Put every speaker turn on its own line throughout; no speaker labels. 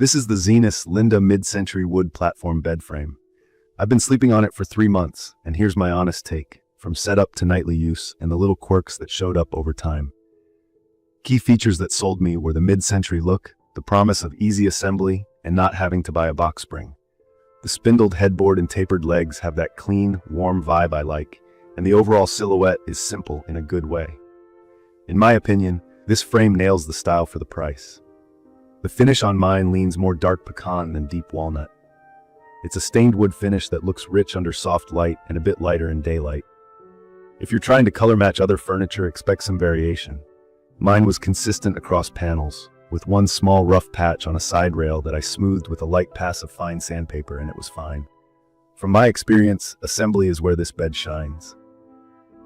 This is the ZINUS Linda mid-century wood platform bed frame. I've been sleeping on it for 3 months, and here's my honest take, from setup to nightly use and the little quirks that showed up over time. Key features that sold me were the mid-century look, the promise of easy assembly, and not having to buy a box spring. The spindled headboard and tapered legs have that clean, warm vibe I like, and the overall silhouette is simple in a good way. In my opinion, this frame nails the style for the price. The finish on mine leans more dark pecan than deep walnut. It's a stained wood finish that looks rich under soft light and a bit lighter in daylight. If you're trying to color match other furniture, expect some variation. Mine was consistent across panels, with one small rough patch on a side rail that I smoothed with a light pass of fine sandpaper, and it was fine. From my experience, assembly is where this bed shines.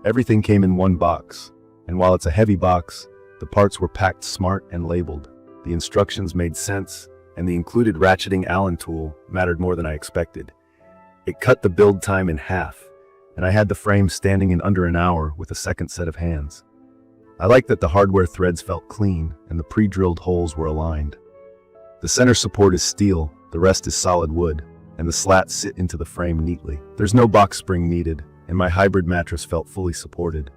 Everything came in one box, and while it's a heavy box, the parts were packed smart and labeled. The instructions made sense, and the included ratcheting Allen tool mattered more than I expected. It cut the build time in half, and I had the frame standing in under an hour with a second set of hands. I like that the hardware threads felt clean and the pre-drilled holes were aligned. The center support is steel, the rest is solid wood, and the slats sit into the frame neatly. There's no box spring needed, and my hybrid mattress felt fully supported.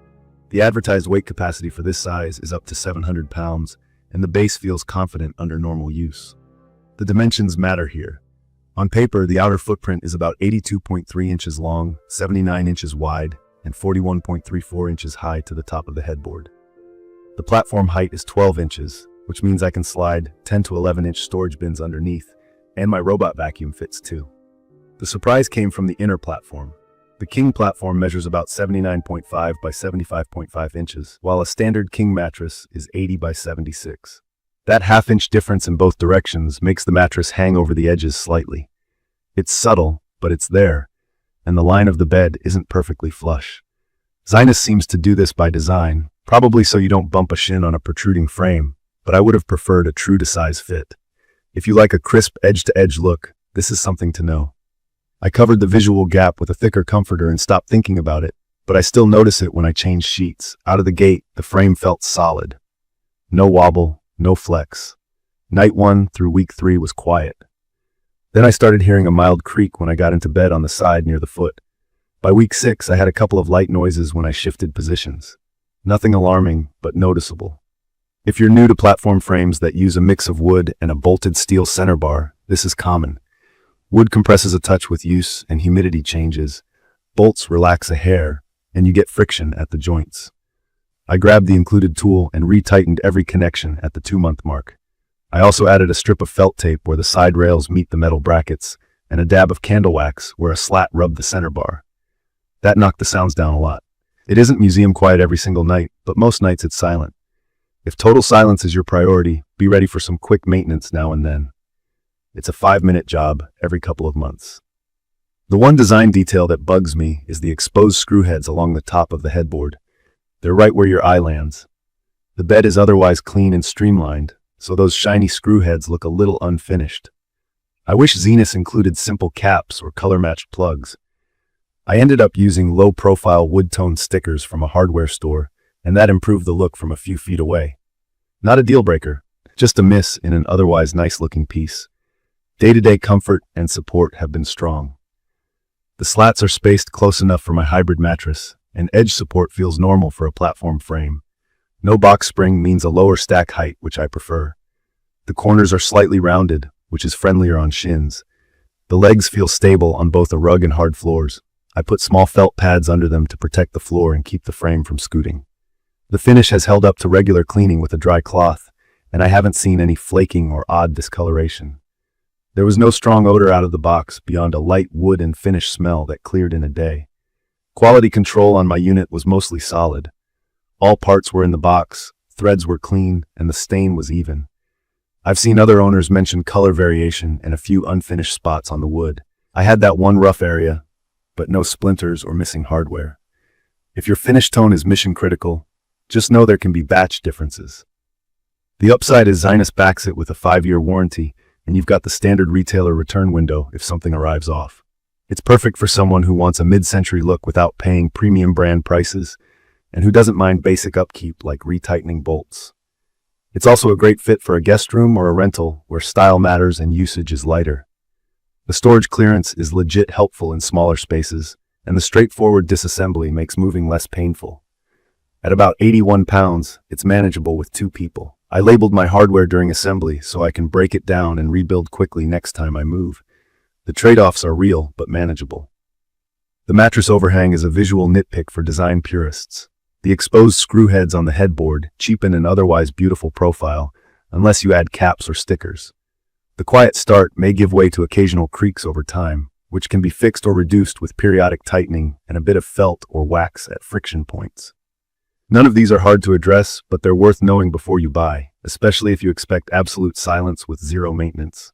The advertised weight capacity for this size is up to 700 pounds, and the base feels confident under normal use. The dimensions matter here. On paper, the outer footprint is about 82.3 inches long, 79 inches wide, and 41.34 inches high to the top of the headboard. The platform height is 12 inches, which means I can slide 10 to 11-inch storage bins underneath, and my robot vacuum fits too. The surprise came from the inner platform. The king platform measures about 79.5 by 75.5 inches, while a standard king mattress is 80 by 76. That half-inch difference in both directions makes the mattress hang over the edges slightly. It's subtle, but it's there, and the line of the bed isn't perfectly flush. ZINUS seems to do this by design, probably so you don't bump a shin on a protruding frame, but I would have preferred a true-to-size fit. If you like a crisp edge-to-edge look, this is something to know. I covered the visual gap with a thicker comforter and stopped thinking about it, but I still notice it when I change sheets. Out of the gate, the frame felt solid. No wobble, no flex. Night 1 through week 3 was quiet. Then I started hearing a mild creak when I got into bed on the side near the foot. By week 6, I had a couple of light noises when I shifted positions. Nothing alarming, but noticeable. If you're new to platform frames that use a mix of wood and a bolted steel center bar, this is common. Wood compresses a touch with use and humidity changes. Bolts relax a hair, and you get friction at the joints. I grabbed the included tool and retightened every connection at the 2-month mark. I also added a strip of felt tape where the side rails meet the metal brackets, and a dab of candle wax where a slat rubbed the center bar. That knocked the sounds down a lot. It isn't museum quiet every single night, but most nights it's silent. If total silence is your priority, be ready for some quick maintenance now and then. It's a 5-minute job every couple of months. The one design detail that bugs me is the exposed screw heads along the top of the headboard. They're right where your eye lands. The bed is otherwise clean and streamlined, so those shiny screw heads look a little unfinished. I wish ZINUS included simple caps or color-matched plugs. I ended up using low-profile wood-tone stickers from a hardware store, and that improved the look from a few feet away. Not a deal-breaker, just a miss in an otherwise nice-looking piece. Day-to-day comfort and support have been strong. The slats are spaced close enough for my hybrid mattress, and edge support feels normal for a platform frame. No box spring means a lower stack height, which I prefer. The corners are slightly rounded, which is friendlier on shins. The legs feel stable on both a rug and hard floors. I put small felt pads under them to protect the floor and keep the frame from scooting. The finish has held up to regular cleaning with a dry cloth, and I haven't seen any flaking or odd discoloration. There was no strong odor out of the box beyond a light wood and finish smell that cleared in a day. Quality control on my unit was mostly solid. All parts were in the box, threads were clean, and the stain was even. I've seen other owners mention color variation and a few unfinished spots on the wood. I had that one rough area, but no splinters or missing hardware. If your finish tone is mission critical, just know there can be batch differences. The upside is ZINUS backs it with a 5-year warranty, and you've got the standard retailer return window if something arrives off. It's perfect for someone who wants a mid-century look without paying premium brand prices, and who doesn't mind basic upkeep like retightening bolts. It's also a great fit for a guest room or a rental where style matters and usage is lighter. The storage clearance is legit helpful in smaller spaces, and the straightforward disassembly makes moving less painful. At about 81 pounds, it's manageable with 2 people. I labeled my hardware during assembly so I can break it down and rebuild quickly next time I move. The trade-offs are real but manageable. The mattress overhang is a visual nitpick for design purists. The exposed screw heads on the headboard cheapen an otherwise beautiful profile, unless you add caps or stickers. The quiet start may give way to occasional creaks over time, which can be fixed or reduced with periodic tightening and a bit of felt or wax at friction points. None of these are hard to address, but they're worth knowing before you buy, especially if you expect absolute silence with zero maintenance.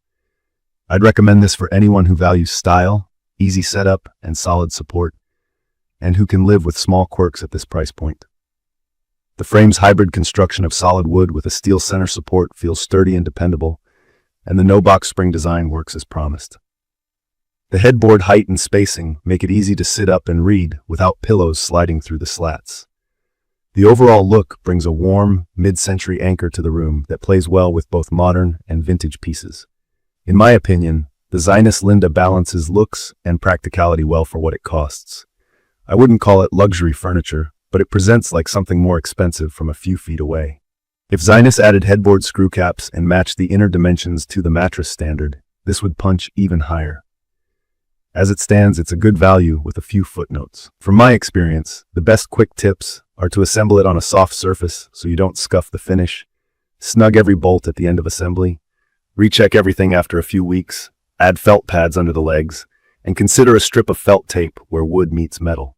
I'd recommend this for anyone who values style, easy setup, and solid support, and who can live with small quirks at this price point. The frame's hybrid construction of solid wood with a steel center support feels sturdy and dependable, and the no-box spring design works as promised. The headboard height and spacing make it easy to sit up and read without pillows sliding through the slats. The overall look brings a warm, mid-century anchor to the room that plays well with both modern and vintage pieces. In my opinion, the ZINUS Linda balances looks and practicality well for what it costs. I wouldn't call it luxury furniture, but it presents like something more expensive from a few feet away. If ZINUS added headboard screw caps and matched the inner dimensions to the mattress standard, this would punch even higher. As it stands, it's a good value with a few footnotes. From my experience, the best quick tips are to assemble it on a soft surface so you don't scuff the finish, snug every bolt at the end of assembly, recheck everything after a few weeks, add felt pads under the legs, and consider a strip of felt tape where wood meets metal.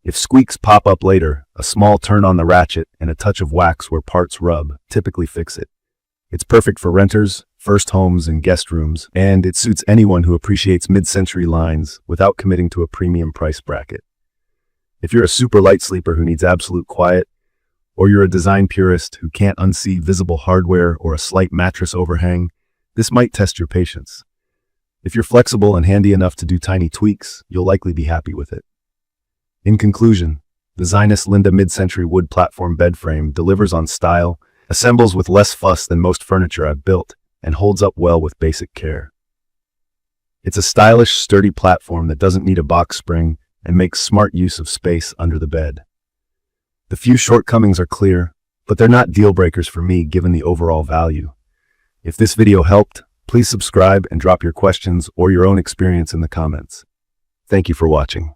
If squeaks pop up later, a small turn on the ratchet and a touch of wax where parts rub typically fix it. It's perfect for renters, first homes, and guest rooms, and it suits anyone who appreciates mid-century lines without committing to a premium price bracket. If you're a super light sleeper who needs absolute quiet, or you're a design purist who can't unsee visible hardware or a slight mattress overhang, this might test your patience. If you're flexible and handy enough to do tiny tweaks, you'll likely be happy with it. In conclusion, the ZINUS Linda mid-century wood platform bed frame delivers on style, assembles with less fuss than most furniture I've built, and holds up well with basic care. It's a stylish, sturdy platform that doesn't need a box spring and makes smart use of space under the bed. The few shortcomings are clear, but they're not deal breakers for me given the overall value. If this video helped, please subscribe and drop your questions or your own experience in the comments. Thank you for watching.